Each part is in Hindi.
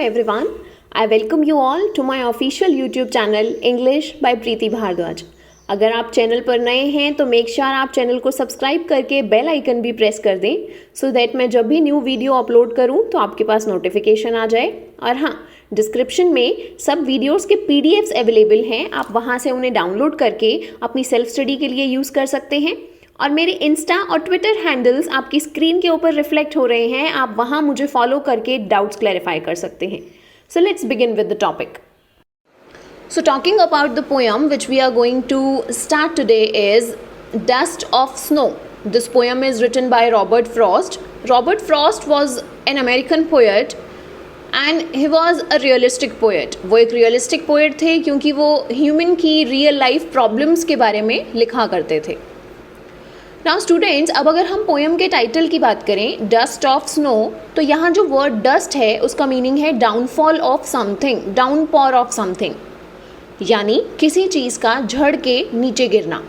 everyone. I welcome you all to my official YouTube channel English by प्रीति भारद्वाज. अगर आप चैनल पर नए हैं तो मेक श्योर आप चैनल को सब्सक्राइब करके बेल आइकन भी प्रेस कर दें सो दैट मैं जब भी न्यू वीडियो अपलोड करूं तो आपके पास नोटिफिकेशन आ जाए. और हाँ, डिस्क्रिप्शन में सब वीडियोस के पीडीएफ्स अवेलेबल हैं, आप वहां से उन्हें डाउनलोड करके अपनी सेल्फ स्टडी के लिए यूज़ कर सकते हैं. और मेरे इंस्टा और ट्विटर हैंडल्स आपकी स्क्रीन के ऊपर रिफ्लेक्ट हो रहे हैं, आप वहाँ मुझे फॉलो करके डाउट्स क्लैरिफाई कर सकते हैं. So let's begin with the topic. So talking about the poem which we are going to start today is Dust of Snow. This poem is written by Robert Frost. Robert Frost was an American poet and he was a realistic poet. वो एक realistic poet थे क्योंकि वो human की real life problems के बारे में लिखा करते थे. नाउ स्टूडेंट्स, अब अगर हम पोएम के टाइटल की बात करें डस्ट ऑफ स्नो, तो यहाँ जो वर्ड डस्ट है उसका मीनिंग है downfall of something, downpour of something, यानी किसी चीज़ का झड़ के नीचे गिरना.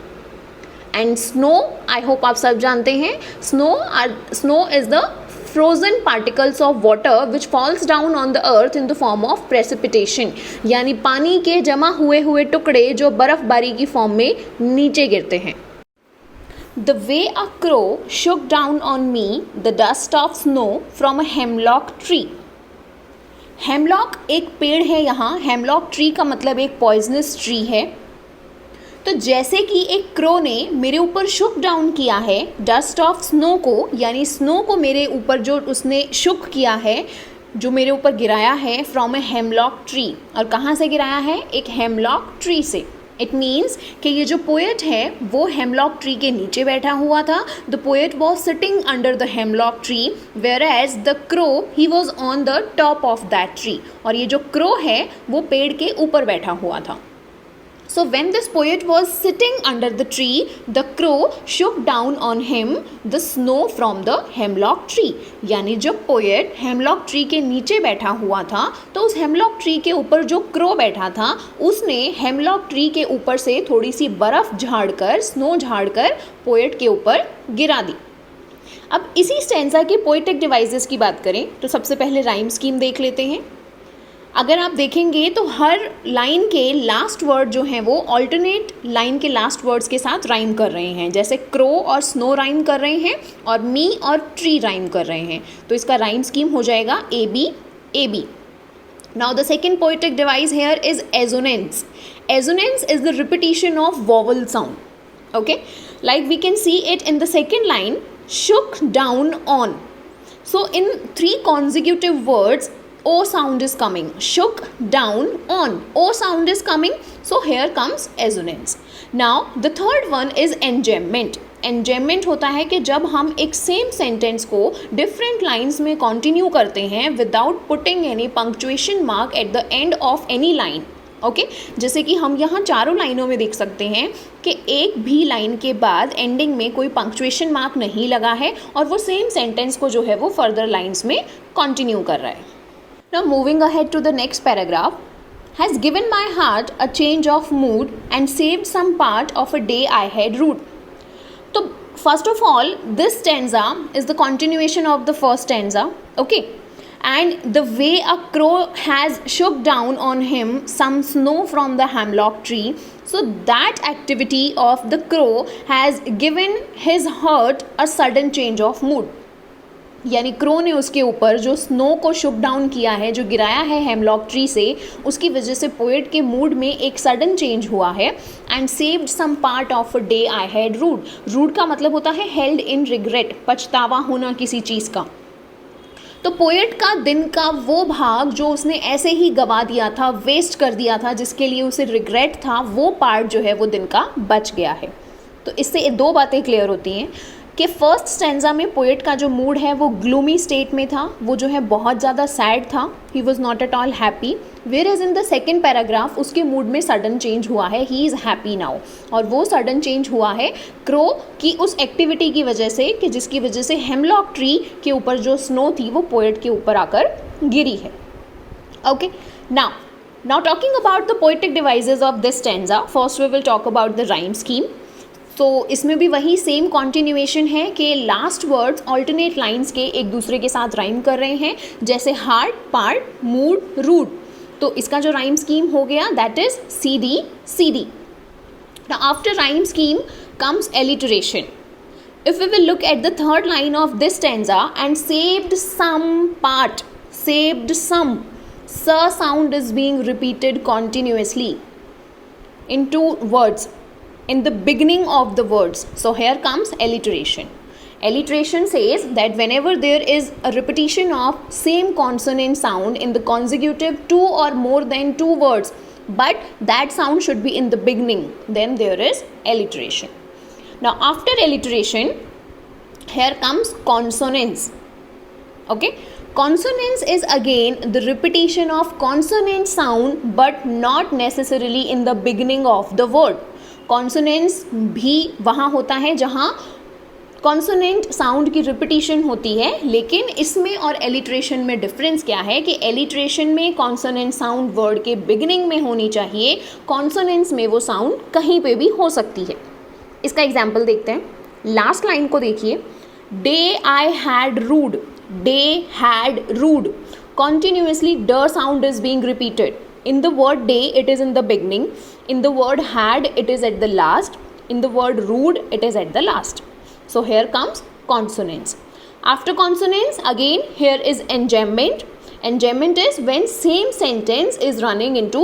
एंड स्नो, आई होप आप सब जानते हैं, snow is the frozen particles of water which falls down on the earth in the form of precipitation, यानी पानी के जमा हुए टुकड़े जो बर्फबारी की फॉर्म में नीचे गिरते हैं. The way a crow shook down on me the dust of snow from a hemlock tree. Hemlock एक पेड़ है यहाँ. हेमलॉक ट्री का मतलब एक पॉइजनस ट्री है. तो जैसे कि एक क्रो ने मेरे ऊपर शुक डाउन किया है डस्ट ऑफ स्नो को, यानी स्नो को मेरे ऊपर जो उसने शुक किया है, जो मेरे ऊपर गिराया है फ्रॉम ए हेमलॉक ट्री. और कहाँ से गिराया है? एक हेमलॉक ट्री से. इट मीन्स कि ये जो पोएट है वो हेमलॉक ट्री के नीचे बैठा हुआ था. The poet was sitting under the hemlock tree whereas the crow he was on the top of that tree. और ये जो क्रो है वो पेड़ के ऊपर बैठा हुआ था. So when this poet was sitting under the tree, the crow shook down on him the snow from the hemlock tree. यानी जब पोएट हेमलॉक ट्री के नीचे बैठा हुआ था तो उस हेमलॉक ट्री के ऊपर जो क्रो बैठा था उसने हेमलॉक ट्री के ऊपर से थोड़ी सी बर्फ़ झाड़कर, स्नो झाड़कर पोएट के ऊपर गिरा दी. अब इसी स्टैंजा के पोएटिक डिवाइसेस की बात करें तो सबसे पहले राइम स्कीम देख लेते हैं. अगर आप देखेंगे तो हर लाइन के लास्ट वर्ड जो हैं वो ऑल्टरनेट लाइन के लास्ट वर्ड्स के साथ राइम कर रहे हैं. जैसे क्रो और स्नो राइम कर रहे हैं और मी और ट्री राइम कर रहे हैं. तो इसका राइम स्कीम हो जाएगा A B A B. Now the second poetic device here is assonance. Assonance is the repetition of vowel sound. Okay, like we can see it in the second line, shook down on. So in 3 consecutive words O sound is coming. Shook down on. O sound is coming. So here comes assonance. Now the third one is enjambment. Enjambment होता है कि जब हम एक सेम सेंटेंस को डिफरेंट लाइन्स में कंटिन्यू करते हैं without putting any punctuation mark at the end of any line. Okay, जैसे कि हम यहाँ चारों लाइनों में देख सकते हैं कि एक भी लाइन के बाद एंडिंग में कोई पंक्चुएशन मार्क नहीं लगा है और वो सेम सेंटेंस को जो है वो फर्दर लाइन्स में कंटिन्यू कर रहा है. Now moving ahead to the next paragraph, has given my heart a change of mood and saved some part of a day I had rued. So first of all, this stanza is the continuation of the first stanza. Okay, and the way a crow has shook down on him some snow from the hemlock tree, so that activity of the crow has given his heart a sudden change of mood. यानी क्रो ने उसके ऊपर जो स्नो को शुक डाउन किया है, जो गिराया है हेमलॉक ट्री से, उसकी वजह से पोएट के मूड में एक सडन चेंज हुआ है. And saved some part of a day I had rued. Rued का मतलब होता है हेल्ड इन रिग्रेट, पछतावा होना किसी चीज़ का. तो पोएट का दिन का वो भाग जो उसने ऐसे ही गवा दिया था, वेस्ट कर दिया था, जिसके लिए उसे रिग्रेट था, वो पार्ट जो है वो दिन का बच गया है. तो इससे 2 बातें क्लियर होती हैं कि फर्स्ट स्टैंजा में पोएट का जो मूड है वो ग्लूमी स्टेट में था, वो जो है बहुत ज़्यादा सैड था, he was not at all happy. Whereas in the second paragraph उसके मूड में सडन चेंज हुआ है, ही इज़ हैप्पी नाउ. और वो सडन चेंज हुआ है क्रो की उस एक्टिविटी की वजह से कि जिसकी वजह से हेमलॉक ट्री के ऊपर जो स्नो थी वो पोएट के ऊपर आकर गिरी है. Okay, now talking about the poetic devices of this stanza, first we will talk about the rhyme scheme. तो इसमें भी वही सेम कॉन्टिन्यूएशन है कि लास्ट वर्ड्स ऑल्टरनेट लाइंस के एक दूसरे के साथ राइम कर रहे हैं, जैसे हार्ट, पार्ट, मूड, रूट। तो इसका जो राइम स्कीम हो गया that is C D C D. Now after rhyme scheme comes alliteration. If we will look at the third line of this stanza, and saved some part, saved some, sa sound is being repeated continuously in two words in the beginning of the words. So here comes alliteration. Alliteration says that whenever there is a repetition of same consonant sound in the consecutive two or more than two words, but that sound should be in the beginning, then there is alliteration. Now after alliteration, here comes consonance. Okay, consonance is again the repetition of consonant sound but not necessarily in the beginning of the word. consonance भी वहाँ होता है जहाँ कॉन्सोनेंट साउंड की रिपीटिशन होती है, लेकिन इसमें और एलिट्रेशन में डिफरेंस क्या है कि एलिट्रेशन में कॉन्सोनेंट साउंड वर्ड के बिगिनिंग में होनी चाहिए, कॉन्सोनेंट्स में वो साउंड कहीं पे भी हो सकती है। इसका एग्जाम्पल देखते हैं। लास्ट लाइन को देखिए, day I had rude, day had rude, continuously D sound is being repeated. In the word day it is in the beginning, in the word had it is at the last, in the word rude it is at the last. So here comes consonants. After consonants, again here is enjambment. Enjambment is when same sentence is running into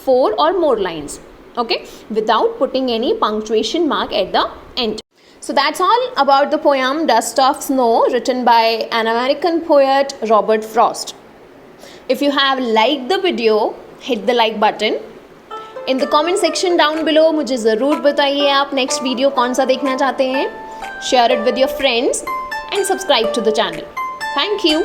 4 or more lines, okay, without putting any punctuation mark at the end. So that's all about the poem Dust of Snow, written by an American poet Robert Frost. If you have liked the video, hit the like button. In the comment section down below मुझे ज़रूर बताइए आप नेक्स्ट वीडियो कौन सा देखना चाहते हैं. Share it with your friends and subscribe to the channel. Thank you.